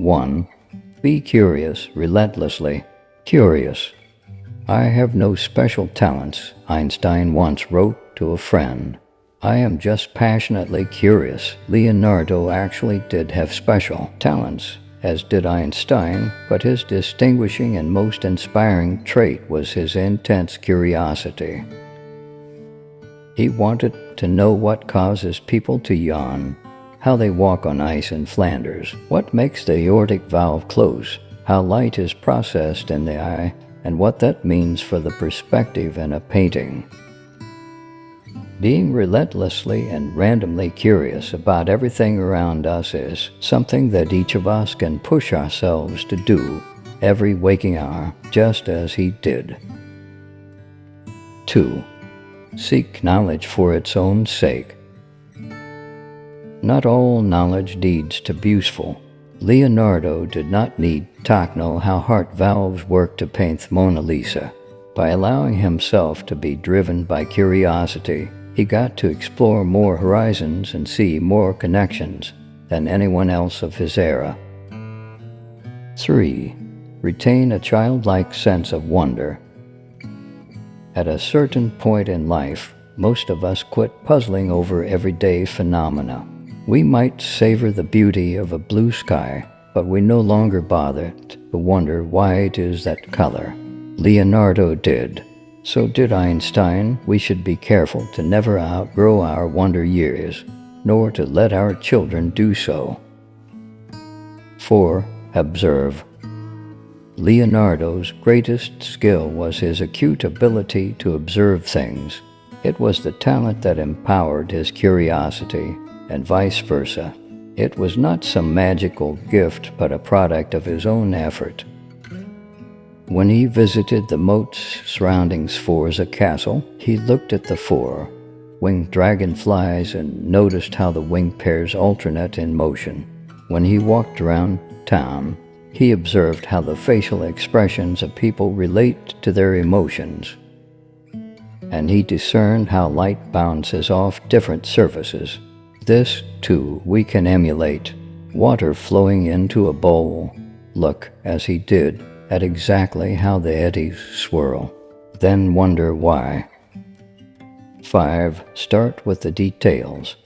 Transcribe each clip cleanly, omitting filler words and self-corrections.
1. Be curious, relentlessly curious. I have no special talents, Einstein once wrote to a friend. I am just passionately curious. Leonardo actually did have special talents, as did Einstein, but his distinguishing and most inspiring trait was his intense curiosity. He wanted to know what causes people to yawn, how they walk on ice in Flanders, what makes the aortic valve close, how light is processed in the eye, and what that means for the perspective in a painting. Being relentlessly and randomly curious about everything around us is something that each of us can push ourselves to do every waking hour, just as he did. 2. Seek knowledge for its own sake. Not all knowledge leads to be useful. Leonardo did not need to know how heart valves work to paint the Mona Lisa. By allowing himself to be driven by curiosity, he got to explore more horizons and see more connections than anyone else of his era. 3. Retain a childlike sense of wonder. At a certain point in life, most of us quit puzzling over everyday phenomena. We might savor the beauty of a blue sky, but we no longer bother to wonder why it is that color. Leonardo did. So did Einstein. We should be careful to never outgrow our wonder years, nor to let our children do so. 4. Observe. Leonardo's greatest skill was his acute ability to observe things. It was the talent that empowered his curiosity, and vice versa. It was not some magical gift, but a product of his own effort. When he visited the moats surrounding Sforza Castle, he looked at the 4 winged dragonflies and noticed how the wing pairs alternate in motion. When he walked around town, he observed how the facial expressions of people relate to their emotions. And he discerned how light bounces off different surfaces. This, too, we can emulate. Water flowing into a bowl. Look, as he did, at exactly how the eddies swirl. Then wonder why. 5. Start with the details.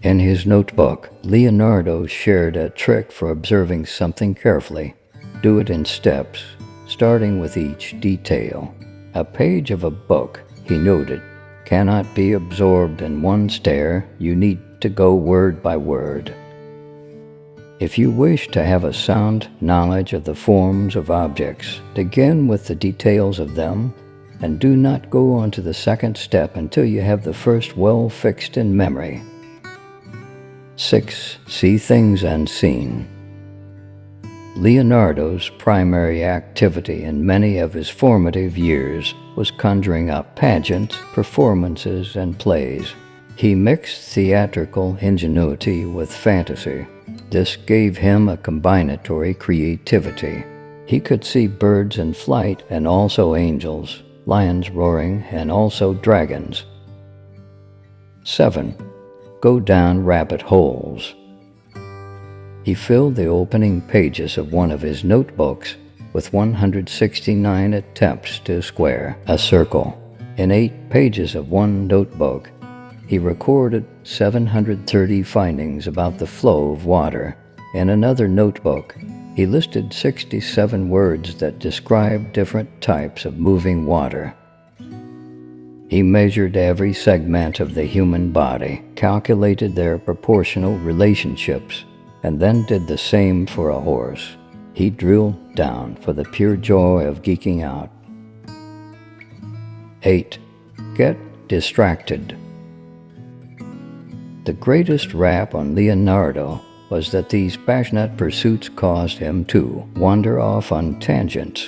In his notebook, Leonardo shared a trick for observing something carefully. Do it in steps, starting with each detail. A page of a book, he noted, cannot be absorbed in one stare. You need to go word by word. If you wish to have a sound knowledge of the forms of objects, begin with the details of them, and do not go on to the second step until you have the first well fixed in memory. 6. See things unseen. Leonardo's primary activity in many of his formative years was conjuring up pageants, performances, and plays. He mixed theatrical ingenuity with fantasy. This gave him a combinatory creativity. He could see birds in flight and also angels, lions roaring and also dragons. 7. Go down rabbit holes. He filled the opening pages of one of his notebooks with 169 attempts to square a circle. In 8 pages of one notebook, he recorded 730 findings about the flow of water. In another notebook, he listed 67 words that describe different types of moving water. He measured every segment of the human body, calculated their proportional relationships, and then did the same for a horse. He drilled down for the pure joy of geeking out. 8. Get distracted. The greatest rap on Leonardo was that these passionate pursuits caused him to wander off on tangents.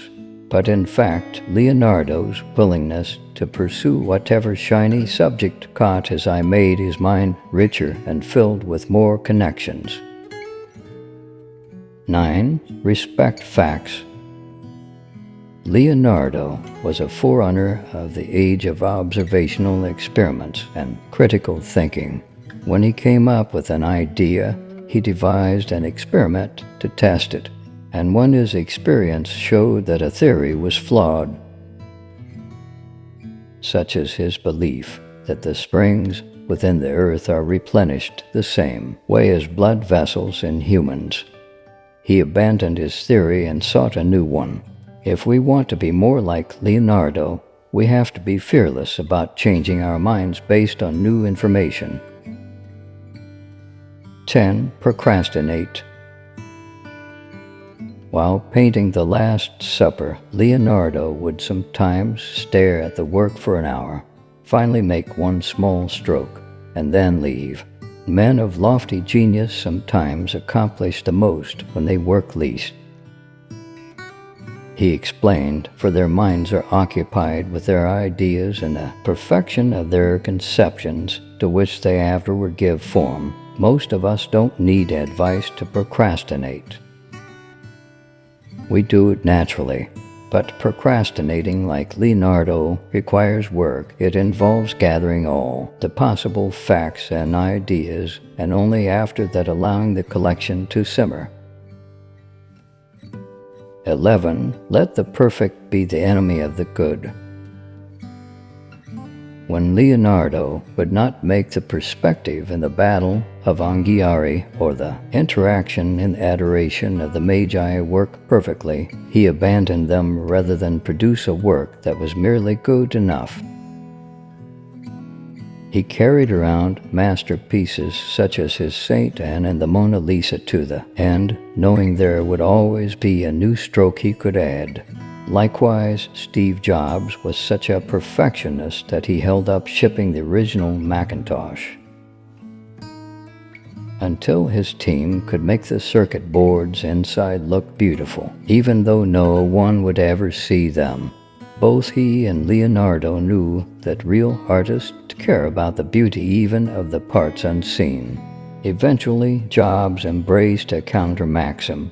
But in fact, Leonardo's willingness to pursue whatever shiny subject caught his eye made his mind richer and filled with more connections. 9. Respect facts. Leonardo was a forerunner of the age of observational experiments and critical thinking. When he came up with an idea, he devised an experiment to test it, and when his experience showed that a theory was flawed, such as his belief that the springs within the earth are replenished the same way as blood vessels in humans, he abandoned his theory and sought a new one. If we want to be more like Leonardo, we have to be fearless about changing our minds based on new information. 10. Procrastinate. While painting the Last Supper, Leonardo would sometimes stare at the work for an hour, finally make one small stroke, and then leave. Men of lofty genius sometimes accomplish the most when they work least. He explained, for their minds are occupied with their ideas and the perfection of their conceptions to which they afterward give form. Most of us don't need advice to procrastinate. We do it naturally, but procrastinating, like Leonardo, requires work. It involves gathering all the possible facts and ideas, and only after that allowing the collection to simmer. 11. Let the perfect be the enemy of the good. When Leonardo would not make the perspective in the battle of Anghiari or the interaction in adoration of the Magi work perfectly, he abandoned them rather than produce a work that was merely good enough. He carried around masterpieces such as his Saint Anne and the Mona Lisa to the end, knowing there would always be a new stroke he could add. Likewise, Steve Jobs was such a perfectionist that he held up shipping the original Macintosh until his team could make the circuit boards inside look beautiful, even though no one would ever see them. Both he and Leonardo knew that real artists care about the beauty even of the parts unseen. Eventually, Jobs embraced a counter-maxim.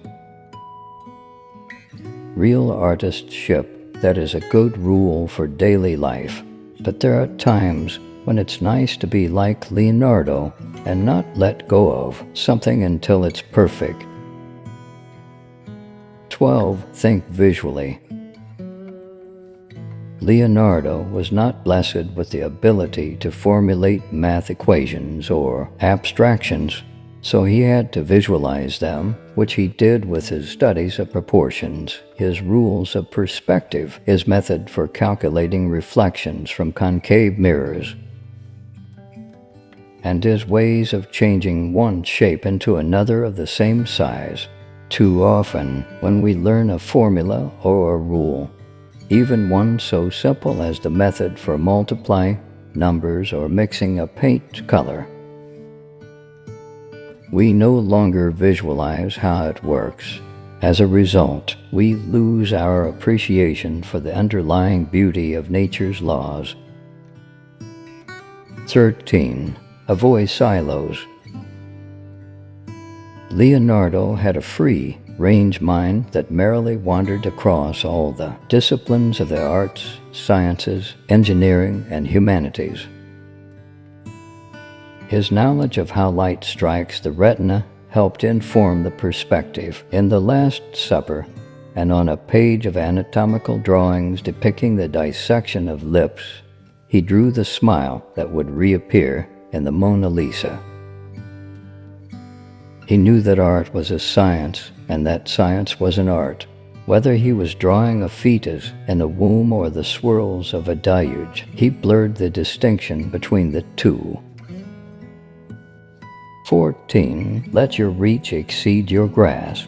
Real artists ship, that is a good rule for daily life, but there are times when it's nice to be like Leonardo and not let go of something until it's perfect. 12. Think visually. Leonardo was not blessed with the ability to formulate math equations or abstractions, so he had to visualize them, which he did with his studies of proportions, his rules of perspective, his method for calculating reflections from concave mirrors, and his ways of changing one shape into another of the same size. Too often, when we learn a formula or a rule, even one so simple as the method for multiplying numbers or mixing a paint color, we no longer visualize how it works. As a result, we lose our appreciation for the underlying beauty of nature's laws. 13. Avoid silos. Leonardo had a free range mind that merrily wandered across all the disciplines of the arts, sciences, engineering, and humanities. His knowledge of how light strikes the retina helped inform the perspective in the Last Supper and on a page of anatomical drawings depicting the dissection of lips. He drew the smile that would reappear in the Mona Lisa. He knew that art was a science and that science was an art. Whether he was drawing a fetus in the womb or the swirls of a deluge, he blurred the distinction between the two. 14. Let your reach exceed your grasp.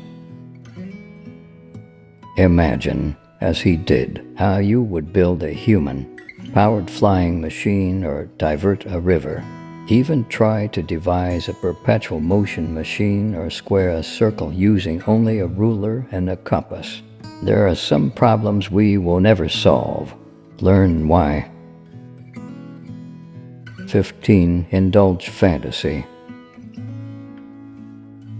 Imagine, as he did, how you would build a human-powered flying machine or divert a river. Even try to devise a perpetual motion machine or square a circle using only a ruler and a compass. There are some problems we will never solve. Learn why. 15. Indulge fantasy.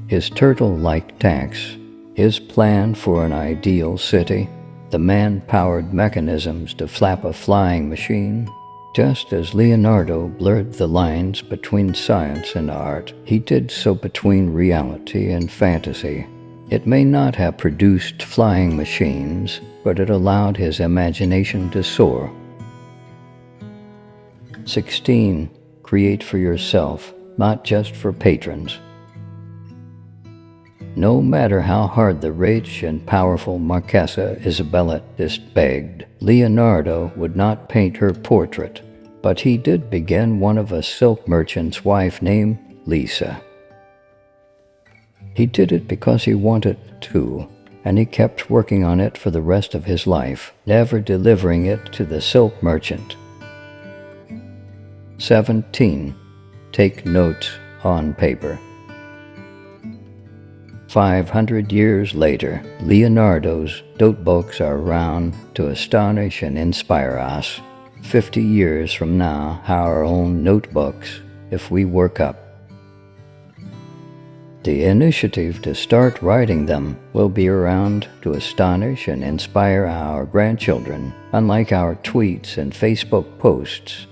His turtle-like tanks, his plan for an ideal city, the man-powered mechanisms to flap a flying machine, Just as Leonardo blurred the lines between science and art, he did so between reality and fantasy. It may not have produced flying machines, but it allowed his imagination to soar. 16. Create for yourself, not just for patrons. No matter how hard the rich and powerful Marquesa Isabella begged, Leonardo would not paint her portrait, but he did begin one of a silk merchant's wife named Lisa. He did it because he wanted to, and he kept working on it for the rest of his life, never delivering it to the silk merchant. 17. Take notes on paper. 500 years later, Leonardo's notebooks are around to astonish and inspire us. 50 years from now, our own notebooks, if we work up. The initiative to start writing them will be around to astonish and inspire our grandchildren, unlike our tweets and Facebook posts.